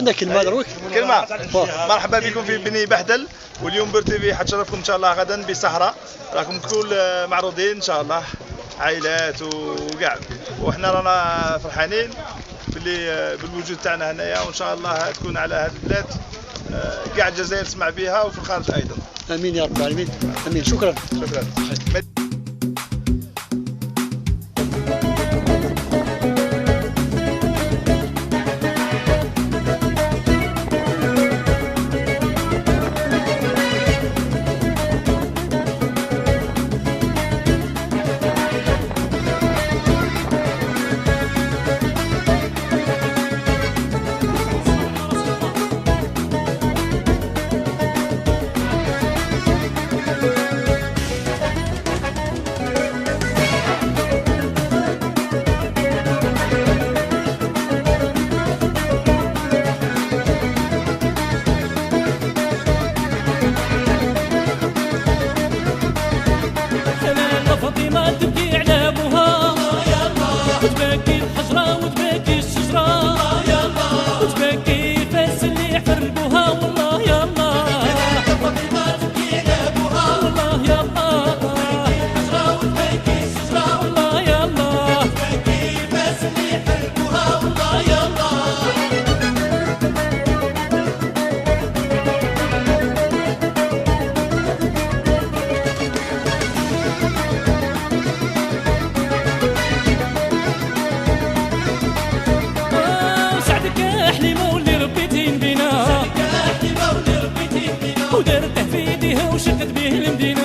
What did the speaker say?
عندنا كلمه دروك. كلمه. مرحبا بكم في بني بحدل، واليوم بير تي في حتشرفكم ان شاء الله غدا بسهره، راكم كل معروضين ان شاء الله، عائلات وكاع، وحنا رانا فرحانين بالوجود تاعنا هنايا، وان شاء الله تكون على هذه البلاد كاع الجزائر تسمع بها وفي الخارج ايضا. امين يا رب العالمين. امين. شكرا. فاطمة تبكي على ابوها، وتبكي الحجرة وتبكي الشجرة، وتبكي فاس اللي حرقوها، والله يلا فاطمة تبكي على ابوها، والله يلا تبكي الحجرة وتبكي الشجرة، والله يلا تبكي فاس اللي حرقوها، والله يلا. ودارت في يديها وشدت به المدينة.